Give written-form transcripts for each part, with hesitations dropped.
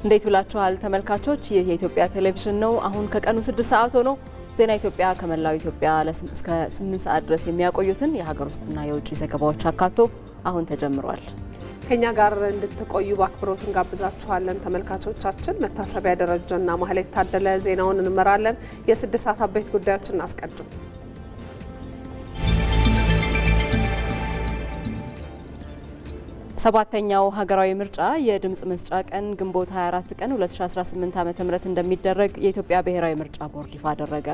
እንዴት ብላችኋል ተመልካቾች? ይህ የኢትዮጵያ ቴሌቪዥን ነው። አሁን ከቀኑ 6 ሰዓት ሆኖ ዜና ኢትዮጵያ ከመላው ኢትዮጵያ እስከ 8 ሰዓት ድረስ የሚያቆዩትን የሀገር ውስጥና የውጭ ዘገባዎች አካቶ አሁን ተጀምሯል። ከኛ ጋር እንድትቆዩ በአክብሮት እንጋብዛችኋለን ተመልካቾቻችን። መታሰቢያ ደረጃና ማህሌት ታደለ ዜናውን እንመራለን። የ6 ሰዓት አበይት ጉዳዮችን እናስቀድም። ሰባተኛው ሀገራዊ ምርጫ የድምጽ መስጫ ቀን ግንቦት 24 ቀን 2018 ዓ.ም እንደሚደረግ የኢትዮጵያ ብሔራዊ ምርጫ ቦርድ ይፋ አደረገ።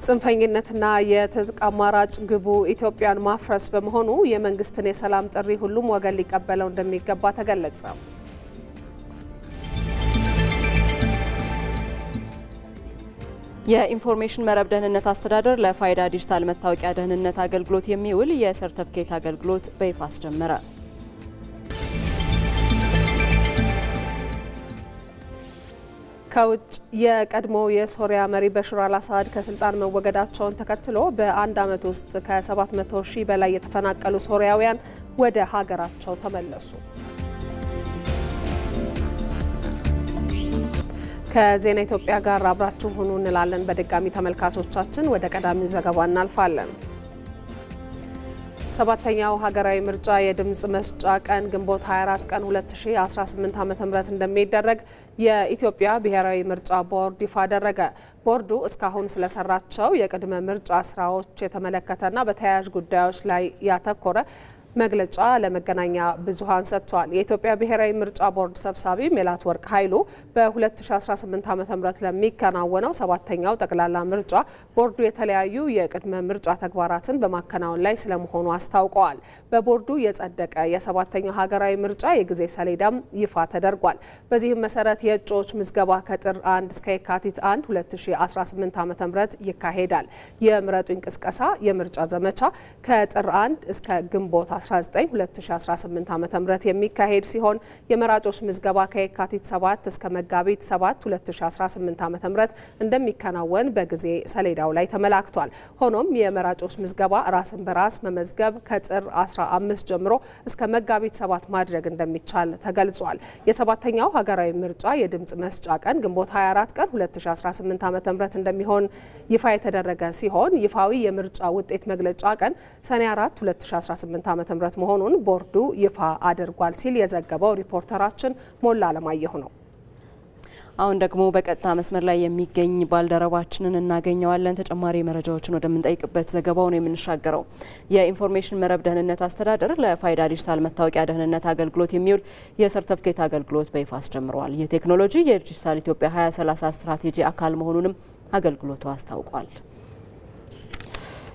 ጽንፈኝነትና የትጥቅ አማራጭ ግቡ ኢትዮጵያን ማፍረስ በመሆኑ የመንግስትን የሰላም ጥሪ ሁሉም ወገን ሊቀበለው እንደሚገባ ተገለጸ። የኢንፎርሜሽን መረብ ደህንነት አስተዳደር ለፋይዳ ዲጂታል መታወቂያ ደህንነት አገልግሎት የሚውል የሰርተፍኬት አገልግሎት በይፋ አስጀመረ። ከውጭ የቀድሞው የሶሪያ መሪ በሽር አልአሳድ ከስልጣን መወገዳቸውን ተከትሎ በአንድ ዓመት ውስጥ ከ700 ሺህ በላይ የተፈናቀሉ ሶሪያውያን ወደ ሀገራቸው ተመለሱ። ከዜና ኢትዮጵያ ጋር አብራችሁ ሁኑ እንላለን። በድጋሚ ተመልካቾቻችን ወደ ቀዳሚው ዘገባ እናልፋለን። ሰባተኛው ሀገራዊ ምርጫ የድምጽ መስጫ ቀን ግንቦት 24 ቀን 2018 ዓ.ም እንደሚደረግ የኢትዮጵያ ብሔራዊ ምርጫ ቦርድ ይፋ አደረገ። ቦርዱ እስካሁን ስለሰራቸው የቅድመ ምርጫ ስራዎች የተመለከተና በተያያዥ ጉዳዮች ላይ ያተኮረ መግለጫ ለመገናኛ ብዙሃን ሰጥቷል። የኢትዮጵያ ብሔራዊ ምርጫ ቦርድ ሰብሳቢ ሜላትወርቅ ኃይሉ በ2018 ዓ.ም ለሚከናወነው ሰባተኛው ጠቅላላ ምርጫ ቦርዱ የተለያዩ የቅድመ ምርጫ ተግባራትን በማከናወን ላይ ስለመሆኑ አስታውቀዋል። በቦርዱ የጸደቀ የሰባተኛው ሀገራዊ ምርጫ የጊዜ ሰሌዳም ይፋ ተደርጓል። በዚህም መሰረት የእጩዎች ምዝገባ ከጥር 1 እስከ የካቲት 1 2018 ዓ.ም ይካሄዳል። የምረጡ እንቅስቃሴ የምርጫ ዘመቻ ከጥር 1 እስከ ግንቦት 19 2018 ዓ.ም የሚካሄድ ሲሆን የመራጮች ምዝገባ ከየካቲት 7 እስከ መጋቢት 7 2018 ዓ.ም እንደሚከናወን በጊዜ ሰሌዳው ላይ ተመላክቷል። ሆኖም የመራጮች ምዝገባ ራስን በራስ መመዝገብ ከጥር 15 ጀምሮ እስከ መጋቢት 7 ማድረግ እንደሚቻል ተገልጿል። የሰባተኛው ሀገራዊ ምርጫ የድምጽ መስጫ ቀን ግንቦት 24 ቀን 2018 ዓ.ም እንደሚሆን ይፋ የተደረገ ሲሆን ይፋዊ የምርጫ ውጤት መግለጫ ቀን ሰኔ 4 2018 ዓ.ም መሆኑን ቦርዱ ይፋ አድርጓል ሲል የዘገበው ሪፖርተራችን ሞላ አለማየሁ ነው። አሁን ደግሞ በቀጥታ መስመር ላይ የሚገኝ ባልደረባችንን እናገኘዋለን። ተጨማሪ መረጃዎችን ወደምንጠይቅበት ዘገባው ነው የምንሻገረው። የኢንፎርሜሽን መረብ ደህንነት አስተዳደር ለፋይዳ ዲጂታል መታወቂያ ደህንነት አገልግሎት የሚውል የሰርተፍኬት አገልግሎት በይፋ አስጀምሯል። ይህ ቴክኖሎጂ የዲጂታል ኢትዮጵያ 2030 ስትራቴጂ አካል መሆኑንም አገልግሎቱ አስታውቋል።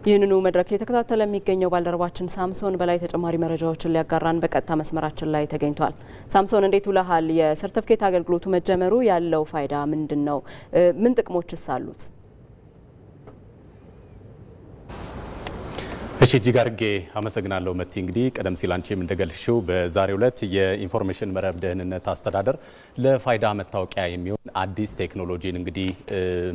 ይህንኑ መድረክ የተከታተለ የሚገኘው ባልደረባችን ሳምሶን በላይ ተጨማሪ መረጃዎችን ሊያጋራን በቀጥታ መስመራችን ላይ ተገኝቷል። ሳምሶን እንዴት ውለሃል? የሰርተፍኬት አገልግሎቱ መጀመሩ ያለው ፋይዳ ምንድን ነው? ምን ጥቅሞችስ አሉት? እሺ እጅግ አድርጌ አመሰግናለሁ መቲ። እንግዲህ ቀደም ሲል አንቺም እንደገልሽው በዛሬው ዕለት የኢንፎርሜሽን መረብ ደህንነት አስተዳደር ለፋይዳ መታወቂያ የሚሆን አዲስ ቴክኖሎጂን እንግዲህ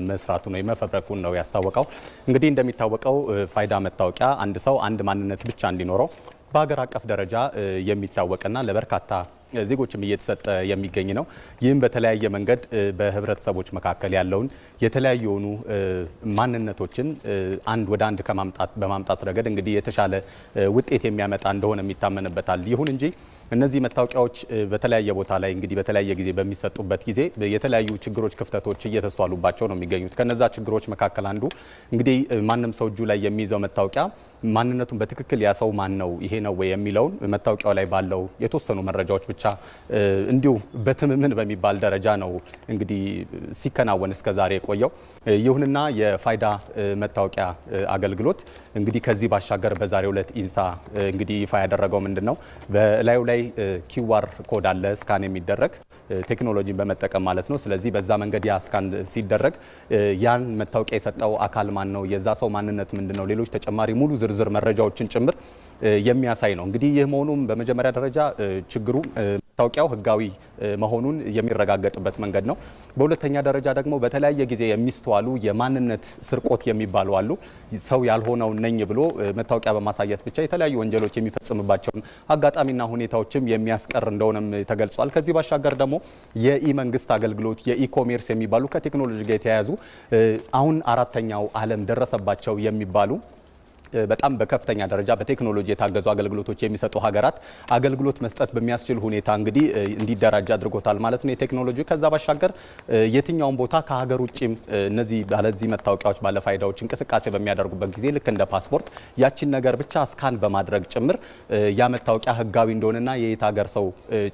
መስራቱን ወይ መፈብረኩን ነው ያስታወቀው። እንግዲህ እንደሚታወቀው ፋይዳ መታወቂያ አንድ ሰው አንድ ማንነት ብቻ እንዲኖረው በሀገር አቀፍ ደረጃ የሚታወቅና ለበርካታ ዜጎችም እየተሰጠ የሚገኝ ነው። ይህም በተለያየ መንገድ በህብረተሰቦች መካከል ያለውን የተለያዩ የሆኑ ማንነቶችን አንድ ወደ አንድ በማምጣት ረገድ እንግዲህ የተሻለ ውጤት የሚያመጣ እንደሆነ የሚታመንበታል። ይሁን እንጂ እነዚህ መታወቂያዎች በተለያየ ቦታ ላይ እንግዲህ በተለያየ ጊዜ በሚሰጡበት ጊዜ የተለያዩ ችግሮች፣ ክፍተቶች እየተስተዋሉባቸው ነው የሚገኙት። ከነዛ ችግሮች መካከል አንዱ እንግዲህ ማንም ሰው እጁ ላይ የሚይዘው መታወቂያ ማንነቱን በትክክል ያ ሰው ማን ነው ይሄ ነው ወይ የሚለውን መታወቂያው ላይ ባለው የተወሰኑ መረጃዎች ብቻ እንዲሁ በትምምን በሚባል ደረጃ ነው እንግዲህ ሲከናወን እስከዛሬ የቆየው። ይሁንና የፋይዳ መታወቂያ አገልግሎት እንግዲህ ከዚህ ባሻገር በዛሬው ዕለት ኢንሳ እንግዲህ ይፋ ያደረገው ምንድነው በላዩ ላይ ኪዋር ኮድ አለ ስካን የሚደረግ ቴክኖሎጂን በመጠቀም ማለት ነው። ስለዚህ በዛ መንገድ ያ ስካን ሲደረግ ያን መታወቂያ የሰጠው አካል ማን ነው፣ የዛ ሰው ማንነት ምንድነው፣ ሌሎች ተጨማሪ ሙሉ ዝርዝር መረጃዎችን ጭምር የሚያሳይ ነው። እንግዲህ ይህ መሆኑም በመጀመሪያ ደረጃ ችግሩ መታወቂያው ህጋዊ መሆኑን የሚረጋገጥበት መንገድ ነው። በሁለተኛ ደረጃ ደግሞ በተለያየ ጊዜ የሚስተዋሉ የማንነት ስርቆት የሚባሉ አሉ። ሰው ያልሆነው ነኝ ብሎ መታወቂያ በማሳየት ብቻ የተለያዩ ወንጀሎች የሚፈጽምባቸውን አጋጣሚና ሁኔታዎችም የሚያስቀር እንደሆነም ተገልጿል። ከዚህ ባሻገር ደግሞ የኢ-መንግስት አገልግሎት የኢ-ኮሜርስ የሚባሉ ከቴክኖሎጂ ጋር የተያያዙ አሁን አራተኛው ዓለም ደረሰባቸው የሚባሉ በጣም በከፍተኛ ደረጃ በቴክኖሎጂ የታገዙ አገልግሎቶች የሚሰጡ ሀገራት አገልግሎት መስጠት በሚያስችል ሁኔታ እንግዲህ እንዲደራጅ አድርጎታል ማለት ነው የቴክኖሎጂ። ከዛ ባሻገር የትኛውን ቦታ ከሀገር ውጪም እነዚህ ባለዚህ መታወቂያዎች ባለፋይዳዎች እንቅስቃሴ በሚያደርጉበት ጊዜ ልክ እንደ ፓስፖርት ያቺን ነገር ብቻ ስካን በማድረግ ጭምር ያ መታወቂያ ህጋዊ እንደሆነና የየት ሀገር ሰው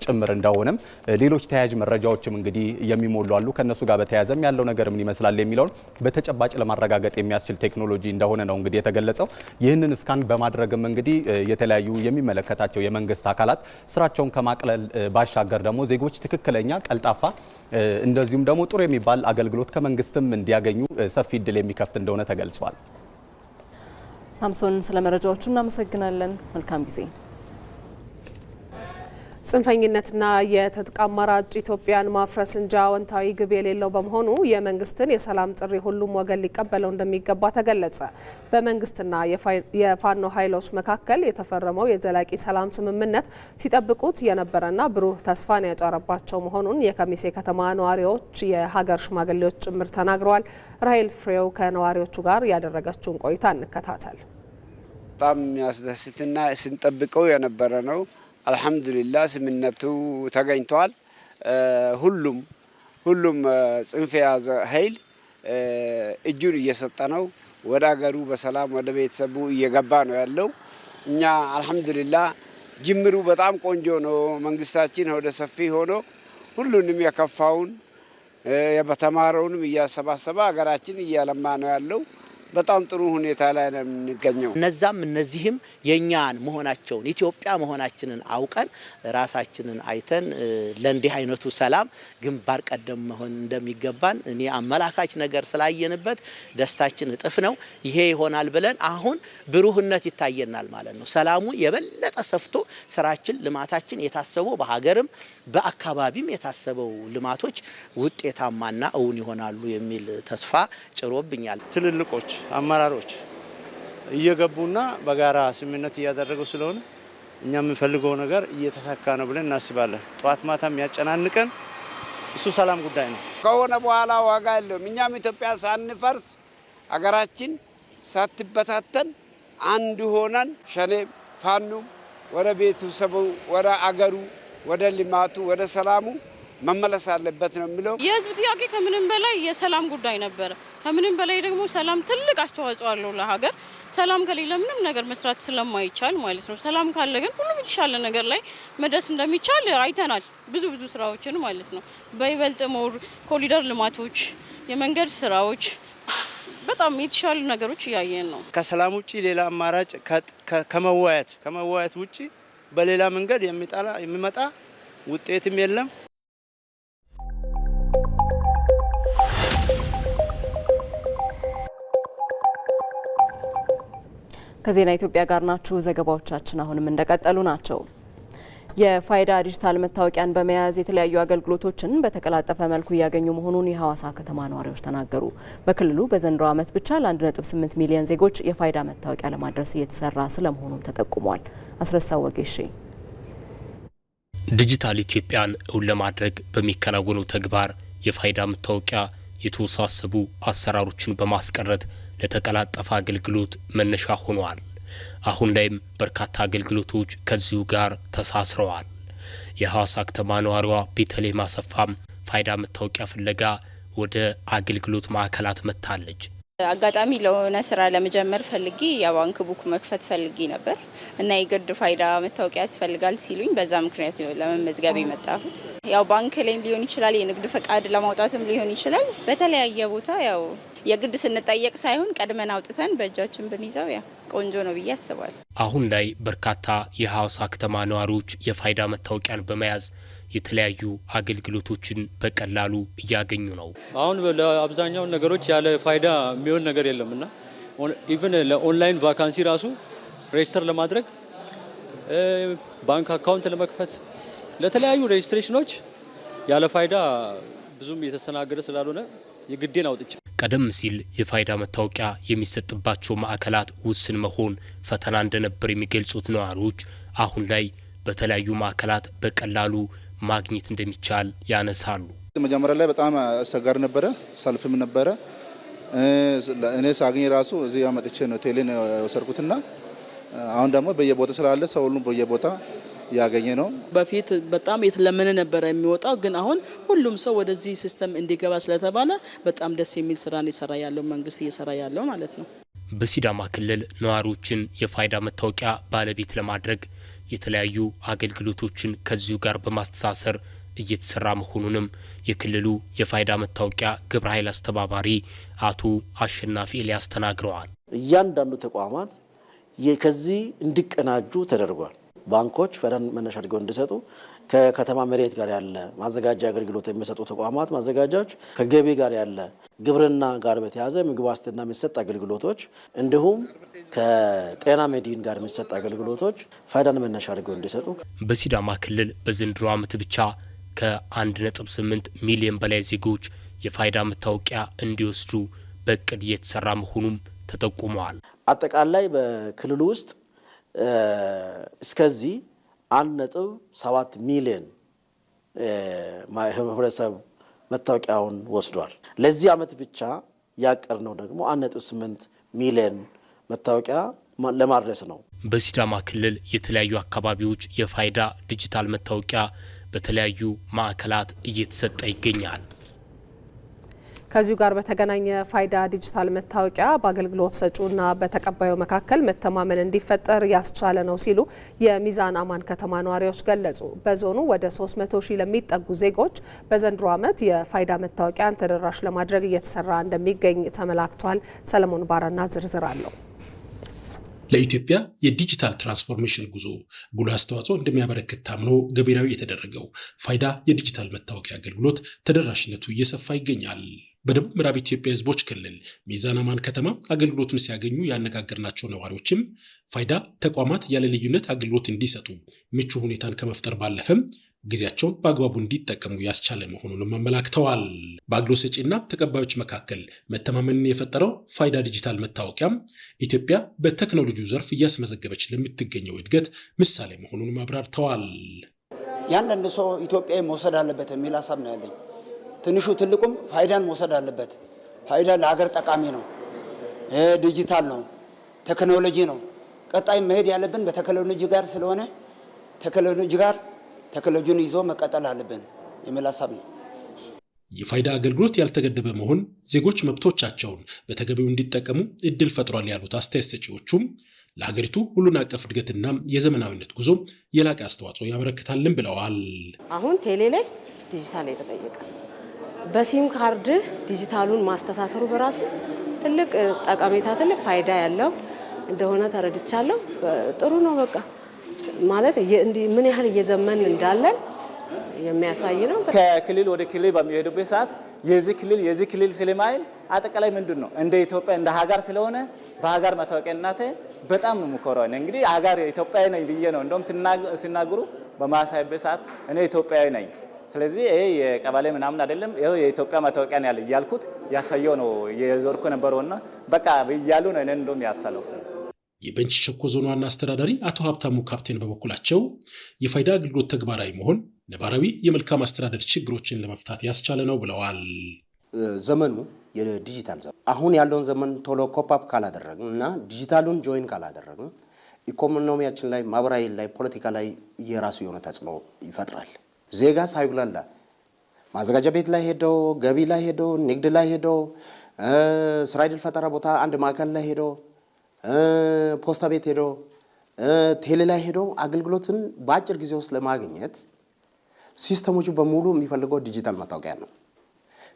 ጭምር እንደሆነም ሌሎች ተያያዥ መረጃዎችም እንግዲህ የሚሞሉ አሉ። ከነሱ ጋር በተያያዘም ያለው ነገር ምን ይመስላል የሚለውን በተጨባጭ ለማረጋገጥ የሚያስችል ቴክኖሎጂ እንደሆነ ነው እንግዲህ የተገለጸው። ይህንን ስካን በማድረግም እንግዲህ የተለያዩ የሚመለከታቸው የመንግስት አካላት ስራቸውን ከማቅለል ባሻገር ደግሞ ዜጎች ትክክለኛ ቀልጣፋ እንደዚሁም ደግሞ ጥሩ የሚባል አገልግሎት ከመንግስትም እንዲያገኙ ሰፊ እድል የሚከፍት እንደሆነ ተገልጿል። ሳምሶን ስለ መረጃዎቹ እናመሰግናለን። መልካም ጊዜ። ጽንፈኝነትና የትጥቅ አማራጭ ኢትዮጵያን ማፍረስ እንጂ አዎንታዊ ግብ የሌለው በመሆኑ የመንግስትን የሰላም ጥሪ ሁሉም ወገን ሊቀበለው እንደሚገባ ተገለጸ። በመንግስትና የፋኖ ኃይሎች መካከል የተፈረመው የዘላቂ ሰላም ስምምነት ሲጠብቁት የነበረና ብሩህ ተስፋን ያጫረባቸው መሆኑን የከሚሴ ከተማ ነዋሪዎች፣ የሀገር ሽማግሌዎች ጭምር ተናግረዋል። ራሄል ፍሬው ከነዋሪዎቹ ጋር ያደረገችውን ቆይታ እንከታተል። በጣም ያስደስትና ስንጠብቀው የነበረ ነው። አልሐምዱሊላህ ስምምነቱ ተገኝቷል። ሁሉም ጽንፍ የያዘ ኃይል እጁን እየሰጠ ነው። ወደ ሀገሩ በሰላም ወደ ቤተሰቡ እየገባ ነው ያለው። እኛ አልሐምዱሊላህ ጅምሩ በጣም ቆንጆ ነው። መንግስታችን ወደ ሰፊ ሆኖ ሁሉንም የከፋውን የተማረውንም እያሰባሰበ ሀገራችን እያለማ ነው ያለው። በጣም ጥሩ ሁኔታ ላይ ነው የምንገኘው። እነዚህም የኛን መሆናቸውን ኢትዮጵያ መሆናችንን አውቀን ራሳችንን አይተን ለእንዲህ አይነቱ ሰላም ግንባር ቀደም መሆን እንደሚገባን እኔ አመላካች ነገር ስላየንበት ደስታችን እጥፍ ነው። ይሄ ይሆናል ብለን አሁን ብሩህነት ይታየናል ማለት ነው። ሰላሙ የበለጠ ሰፍቶ ስራችን፣ ልማታችን የታሰበው በሀገርም በአካባቢም የታሰበው ልማቶች ውጤታማና እውን ይሆናሉ የሚል ተስፋ ጭሮብኛል። ትልልቆች አመራሮች እየገቡና በጋራ ስምምነት እያደረጉ ስለሆነ እኛ የምንፈልገው ነገር እየተሳካ ነው ብለን እናስባለን። ጧት ማታ የሚያጨናንቀን እሱ ሰላም ጉዳይ ነው። ከሆነ በኋላ ዋጋ የለውም። እኛም ኢትዮጵያ ሳንፈርስ አገራችን ሳትበታተን አንድ ሆነን ሸኔ ፋኑ ወደ ቤተሰቡ ወደ አገሩ ወደ ልማቱ ወደ ሰላሙ መመለስ አለበት ነው የሚለው። የህዝብ ጥያቄ ከምንም በላይ የሰላም ጉዳይ ነበር። ከምንም በላይ ደግሞ ሰላም ትልቅ አስተዋጽኦ አለው ለሀገር። ሰላም ከሌለ ምንም ነገር መስራት ስለማይቻል ማለት ነው። ሰላም ካለ ግን ሁሉም የተሻለ ነገር ላይ መድረስ እንደሚቻል አይተናል። ብዙ ስራዎችን ማለት ነው። በይበልጥ ሞር ኮሪደር ልማቶች፣ የመንገድ ስራዎች በጣም የተሻሉ ነገሮች እያየን ነው። ከሰላም ውጪ ሌላ አማራጭ ከመዋየት ውጪ በሌላ መንገድ የሚመጣ ውጤትም የለም። ከዜና ኢትዮጵያ ጋር ናችሁ። ዘገባዎቻችን አሁንም እንደቀጠሉ ናቸው። የፋይዳ ዲጂታል መታወቂያን በመያዝ የተለያዩ አገልግሎቶችን በተቀላጠፈ መልኩ እያገኙ መሆኑን የሐዋሳ ከተማ ነዋሪዎች ተናገሩ። በክልሉ በዘንድሮው ዓመት ብቻ ለ1.8 ሚሊዮን ዜጎች የፋይዳ መታወቂያ ለማድረስ እየተሰራ ስለመሆኑም ተጠቁሟል። አስረሳው ወጌሼ ዲጂታል ኢትዮጵያን እውን ለማድረግ በሚከናወነው ተግባር የፋይዳ መታወቂያ የተወሳሰቡ አሰራሮችን በማስቀረት ለተቀላጠፈ አገልግሎት መነሻ ሆኗል። አሁን ላይም በርካታ አገልግሎቶች ከዚሁ ጋር ተሳስረዋል። የሐዋሳ ከተማ ነዋሪዋ ቤተልሔም አሰፋም ፋይዳ መታወቂያ ፍለጋ ወደ አገልግሎት ማዕከላት መጥታለች። አጋጣሚ ለሆነ ስራ ለመጀመር ፈልጊ የባንክ ቡክ መክፈት ፈልጊ ነበር እና የግድ ፋይዳ መታወቂያ ያስፈልጋል ሲሉኝ በዛ ምክንያት ለመመዝገብ የመጣሁት። ያው ባንክ ላይም ሊሆን ይችላል፣ የንግድ ፈቃድ ለማውጣትም ሊሆን ይችላል። በተለያየ ቦታ ያው የግድ ስንጠየቅ ሳይሆን ቀድመን አውጥተን በእጃችን ብንይዘው ያ ቆንጆ ነው ብዬ አስባለሁ። አሁን ላይ በርካታ የሐዋሳ ከተማ ነዋሪዎች የፋይዳ መታወቂያን በመያዝ የተለያዩ አገልግሎቶችን በቀላሉ እያገኙ ነው። አሁን ለአብዛኛው ነገሮች ያለ ፋይዳ የሚሆን ነገር የለምና ኢቭን ለኦንላይን ቫካንሲ ራሱ ሬጅስተር ለማድረግ ባንክ አካውንት ለመክፈት ለተለያዩ ሬጅስትሬሽኖች ያለ ፋይዳ ብዙም የተስተናገደ ስላልሆነ የግዴን አውጥቼ ቀደም ሲል የፋይዳ መታወቂያ የሚሰጥባቸው ማዕከላት ውስን መሆን ፈተና እንደነበር የሚገልጹት ነዋሪዎች አሁን ላይ በተለያዩ ማዕከላት በቀላሉ ማግኘት እንደሚቻል ያነሳሉ። መጀመሪያ ላይ በጣም አስቸጋሪ ነበረ፣ ሰልፍም ነበረ። እኔ ሳገኝ ራሱ እዚህ አመጥቼ ነው ቴሌን ወሰርኩትና አሁን ደግሞ በየቦታ ስላለ ሰው ሁሉ በየቦታ ያገኘ ነው። በፊት በጣም የተለመነ ነበር የሚወጣው፣ ግን አሁን ሁሉም ሰው ወደዚህ ሲስተም እንዲገባ ስለተባለ በጣም ደስ የሚል ስራ እየሰራ ያለው መንግስት እየሰራ ያለው ማለት ነው። በሲዳማ ክልል ነዋሪዎችን የፋይዳ መታወቂያ ባለቤት ለማድረግ የተለያዩ አገልግሎቶችን ከዚሁ ጋር በማስተሳሰር እየተሰራ መሆኑንም የክልሉ የፋይዳ መታወቂያ ግብረ ኃይል አስተባባሪ አቶ አሸናፊ ኤልያስ ተናግረዋል። እያንዳንዱ ተቋማት ከዚህ እንዲቀናጁ ተደርጓል። ባንኮች ፋይዳን መነሻ አድርገው እንዲሰጡ ከከተማ መሬት ጋር ያለ ማዘጋጃ አገልግሎት የሚሰጡ ተቋማት ማዘጋጃዎች ከገቢ ጋር ያለ ግብርና ጋር በተያያዘ ምግብ ዋስትና የሚሰጥ አገልግሎቶች እንዲሁም ከጤና ሜዲን ጋር የሚሰጥ አገልግሎቶች ፋይዳን መነሻ አድርገው እንዲሰጡ በሲዳማ ክልል በዘንድሮ ዓመት ብቻ ከ1.8 ሚሊዮን በላይ ዜጎች የፋይዳ መታወቂያ እንዲወስዱ በእቅድ እየተሰራ መሆኑም ተጠቁመዋል። አጠቃላይ በክልሉ ውስጥ እስከዚህ 1.7 ሚሊዮን ህብረተሰብ መታወቂያውን ወስዷል። ለዚህ ዓመት ብቻ ያቀርነው ደግሞ 1.8 ሚሊዮን መታወቂያ ለማድረስ ነው። በሲዳማ ክልል የተለያዩ አካባቢዎች የፋይዳ ዲጂታል መታወቂያ በተለያዩ ማዕከላት እየተሰጠ ይገኛል። ከዚሁ ጋር በተገናኘ ፋይዳ ዲጂታል መታወቂያ በአገልግሎት ሰጪውና በተቀባዩ መካከል መተማመን እንዲፈጠር ያስቻለ ነው ሲሉ የሚዛን አማን ከተማ ነዋሪዎች ገለጹ። በዞኑ ወደ 300 ሺህ ለሚጠጉ ዜጎች በዘንድሮ ዓመት የፋይዳ መታወቂያን ተደራሽ ለማድረግ እየተሰራ እንደሚገኝ ተመላክቷል። ሰለሞን ባራና ዝርዝር አለው። ለኢትዮጵያ የዲጂታል ትራንስፎርሜሽን ጉዞ ጉልህ አስተዋጽኦ እንደሚያበረክት ታምኖ ገቢራዊ የተደረገው ፋይዳ የዲጂታል መታወቂያ አገልግሎት ተደራሽነቱ እየሰፋ ይገኛል። በደቡብ ምዕራብ ኢትዮጵያ ሕዝቦች ክልል ሚዛን አማን ከተማ አገልግሎቱን ሲያገኙ ያነጋገርናቸው ነዋሪዎችም ፋይዳ ተቋማት ያለ ልዩነት አገልግሎት እንዲሰጡ ምቹ ሁኔታን ከመፍጠር ባለፈም ጊዜያቸውን በአግባቡ እንዲጠቀሙ ያስቻለ መሆኑንም አመላክተዋል። በአገልግሎት ሰጪና ተቀባዮች መካከል መተማመንን የፈጠረው ፋይዳ ዲጂታል መታወቂያም ኢትዮጵያ በቴክኖሎጂው ዘርፍ እያስመዘገበች ለምትገኘው እድገት ምሳሌ መሆኑንም አብራርተዋል። ያንዳንዱ ሰው ኢትዮጵያ መውሰድ አለበት የሚል ሀሳብ ነው ያለኝ። ትንሹ ትልቁም ፋይዳን መውሰድ አለበት። ፋይዳ ለሀገር ጠቃሚ ነው፣ ዲጂታል ነው፣ ቴክኖሎጂ ነው። ቀጣይ መሄድ ያለብን በቴክኖሎጂ ጋር ስለሆነ ቴክኖሎጂን ይዞ መቀጠል አለብን የሚል ሀሳብ ነው። የፋይዳ አገልግሎት ያልተገደበ መሆን ዜጎች መብቶቻቸውን በተገቢው እንዲጠቀሙ እድል ፈጥሯል ያሉት አስተያየት ሰጪዎቹም ለሀገሪቱ ሁሉን አቀፍ እድገትና የዘመናዊነት ጉዞ የላቀ አስተዋጽኦ ያበረክታልን ብለዋል። አሁን ቴሌ ላይ ዲጂታል የተጠየቀ በሲም ካርድ ዲጂታሉን ማስተሳሰሩ በራሱ ትልቅ ጠቀሜታ ትልቅ ፋይዳ ያለው እንደሆነ ተረድቻለሁ። ጥሩ ነው። በቃ ማለት ምን ያህል እየዘመን እንዳለን የሚያሳይ ነው። ከክልል ወደ ክልል በሚሄዱበት ሰዓት የዚህ ክልል ስለማይል አጠቃላይ ምንድን ነው እንደ ኢትዮጵያ እንደ ሀገር ስለሆነ በሀገር መታወቂያነቴ በጣም ነው የምኮራው። እንግዲህ ሀገር ኢትዮጵያዊ ነኝ ብዬ ነው እንደውም ሲናገሩ በማሳይበት ሰዓት እኔ ኢትዮጵያዊ ነኝ፣ ስለዚህ ይሄ የቀበሌ ምናምን አይደለም፣ ይሄው የኢትዮጵያ መታወቂያ ነው ያልኩት ያሳየው ነው የዞርኩ ነበረውና በቃ እያሉ ነው እኔን እንደውም ያሳለፉ። የቤንች ሸኮ ዞን ዋና አስተዳዳሪ አቶ ሀብታሙ ካፕቴን በበኩላቸው የፋይዳ አገልግሎት ተግባራዊ መሆን ነባራዊ የመልካም አስተዳደር ችግሮችን ለመፍታት ያስቻለ ነው ብለዋል። ዘመኑ የዲጂታል ዘመን አሁን ያለውን ዘመን ቶሎ ኮፓፕ ካላደረግን እና ዲጂታሉን ጆይን ካላደረግን ኢኮኖሚያችን ላይ፣ ማህበራዊ ላይ፣ ፖለቲካ ላይ የራሱ የሆነ ተጽዕኖ ይፈጥራል። ዜጋ ሳይጉላላ ማዘጋጃ ቤት ላይ ሄዶ፣ ገቢ ላይ ሄዶ፣ ንግድ ላይ ሄዶ፣ ስራ ዕድል ፈጠራ ቦታ አንድ ማዕከል ላይ ሄዶ፣ ፖስታ ቤት ሄዶ፣ ቴሌ ላይ ሄዶ አገልግሎትን በአጭር ጊዜ ውስጥ ለማግኘት ሲስተሞቹ በሙሉ የሚፈልገው ዲጂታል መታወቂያ ነው።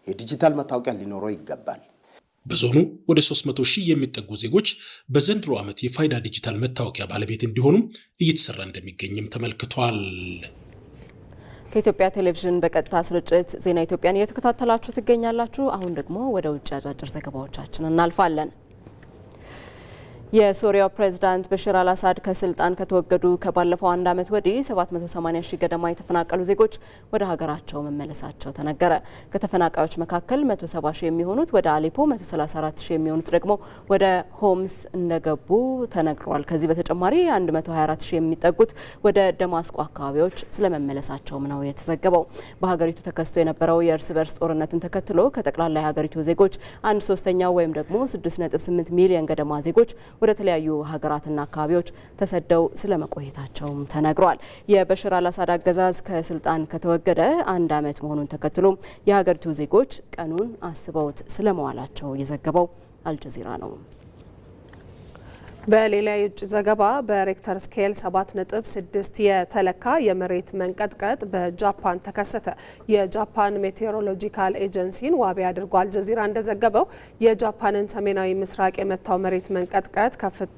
የዲጂታል መታወቂያ ሊኖረው ይገባል። በዞኑ ወደ 300 ሺህ የሚጠጉ ዜጎች በዘንድሮ ዓመት የፋይዳ ዲጂታል መታወቂያ ባለቤት እንዲሆኑም እየተሰራ እንደሚገኝም ተመልክቷል። ከኢትዮጵያ ቴሌቪዥን በቀጥታ ስርጭት ዜና ኢትዮጵያን እየተከታተላችሁ ትገኛላችሁ። አሁን ደግሞ ወደ ውጭ አጫጭር ዘገባዎቻችን እናልፋለን። የሶሪያው ፕሬዝዳንት በሽር አልአሳድ ከስልጣን ከተወገዱ ከባለፈው አንድ ዓመት ወዲህ 780 ሺህ ገደማ የተፈናቀሉ ዜጎች ወደ ሀገራቸው መመለሳቸው ተነገረ። ከተፈናቃዮች መካከል 170 ሺህ የሚሆኑት ወደ አሌፖ፣ 134 ሺህ የሚሆኑት ደግሞ ወደ ሆምስ እንደገቡ ተነግሯል። ከዚህ በተጨማሪ 124 ሺህ የሚጠጉት ወደ ደማስቆ አካባቢዎች ስለመመለሳቸውም ነው የተዘገበው። በሀገሪቱ ተከስቶ የነበረው የእርስ በርስ ጦርነትን ተከትሎ ከጠቅላላ የሀገሪቱ ዜጎች 1/3 ወይም ደግሞ 6.8 ሚሊዮን ገደማ ዜጎች ወደ ተለያዩ ሀገራትና አካባቢዎች ተሰደው ስለመቆየታቸውም ተነግሯል። የበሽር አልአሳድ አገዛዝ ከስልጣን ከተወገደ አንድ ዓመት መሆኑን ተከትሎ የሀገሪቱ ዜጎች ቀኑን አስበውት ስለመዋላቸው የዘገበው አልጀዚራ ነው። በሌላ የውጭ ዘገባ በሬክተር ስኬል 7.6 የተለካ የመሬት መንቀጥቀጥ በጃፓን ተከሰተ። የጃፓን ሜቴሮሎጂካል ኤጀንሲን ዋቢ አድርጎ አልጀዚራ እንደዘገበው የጃፓንን ሰሜናዊ ምስራቅ የመታው መሬት መንቀጥቀጥ ከፍታው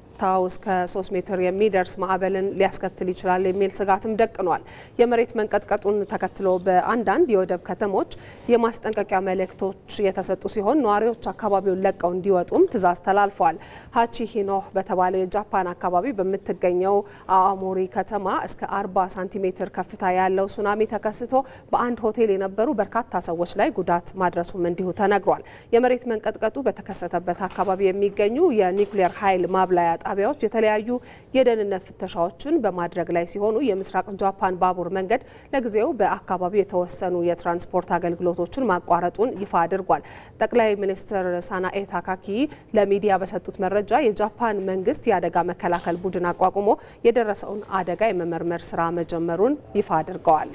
እስከ 3 ሜትር የሚደርስ ማዕበልን ሊያስከትል ይችላል የሚል ስጋትም ደቅኗል። የመሬት መንቀጥቀጡን ተከትሎ በአንዳንድ የወደብ ከተሞች የማስጠንቀቂያ መልእክቶች የተሰጡ ሲሆን ነዋሪዎች አካባቢውን ለቀው እንዲወጡም ትዕዛዝ ተላልፏል። ሃቺሂኖህ በተባለ የጃፓን አካባቢ በምትገኘው አዋሞሪ ከተማ እስከ 40 ሳንቲሜትር ከፍታ ያለው ሱናሚ ተከስቶ በአንድ ሆቴል የነበሩ በርካታ ሰዎች ላይ ጉዳት ማድረሱም እንዲሁ ተነግሯል። የመሬት መንቀጥቀጡ በተከሰተበት አካባቢ የሚገኙ የኒውክሌር ኃይል ማብላያ ጣቢያዎች የተለያዩ የደህንነት ፍተሻዎችን በማድረግ ላይ ሲሆኑ የምስራቅ ጃፓን ባቡር መንገድ ለጊዜው በአካባቢው የተወሰኑ የትራንስፖርት አገልግሎቶችን ማቋረጡን ይፋ አድርጓል። ጠቅላይ ሚኒስትር ሳናኤ ታካኪ ለሚዲያ በሰጡት መረጃ የጃፓን መንግስት የአደጋ መከላከል ቡድን አቋቁሞ የደረሰውን አደጋ የመመርመር ስራ መጀመሩን ይፋ አድርገዋል።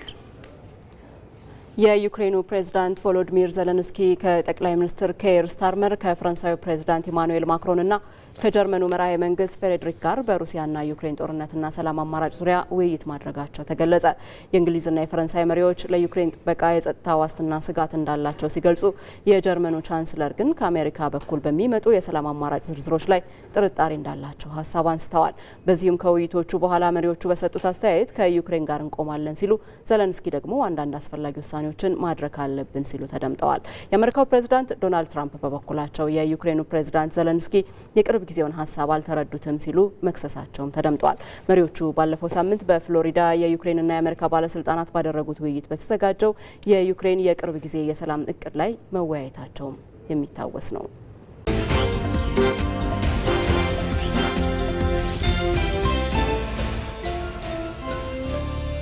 የዩክሬኑ ፕሬዝዳንት ቮሎዲሚር ዘለንስኪ ከጠቅላይ ሚኒስትር ኬር ስታርመር ከፈረንሳዩ ፕሬዝዳንት ኢማኑኤል ማክሮንና ከጀርመኑ መራሄ መንግስት ፍሬድሪክ ጋር በሩሲያና ዩክሬን ጦርነትና ሰላም አማራጭ ዙሪያ ውይይት ማድረጋቸው ተገለጸ። የእንግሊዝና የፈረንሳይ መሪዎች ለዩክሬን ጥበቃ የጸጥታ ዋስትና ስጋት እንዳላቸው ሲገልጹ፣ የጀርመኑ ቻንስለር ግን ከአሜሪካ በኩል በሚመጡ የሰላም አማራጭ ዝርዝሮች ላይ ጥርጣሬ እንዳላቸው ሀሳብ አንስተዋል። በዚህም ከውይይቶቹ በኋላ መሪዎቹ በሰጡት አስተያየት ከዩክሬን ጋር እንቆማለን ሲሉ፣ ዘለንስኪ ደግሞ አንዳንድ አስፈላጊ ውሳኔዎችን ማድረግ አለብን ሲሉ ተደምጠዋል። የአሜሪካው ፕሬዝዳንት ዶናልድ ትራምፕ በበኩላቸው የዩክሬኑ ፕሬዝዳንት ዘለንስኪ የቅርብ ጊዜውን ሀሳብ አልተረዱትም ሲሉ መክሰሳቸውም ተደምጧል። መሪዎቹ ባለፈው ሳምንት በፍሎሪዳ የዩክሬንና የአሜሪካ ባለስልጣናት ባደረጉት ውይይት በተዘጋጀው የዩክሬን የቅርብ ጊዜ የሰላም እቅድ ላይ መወያየታቸውም የሚታወስ ነው።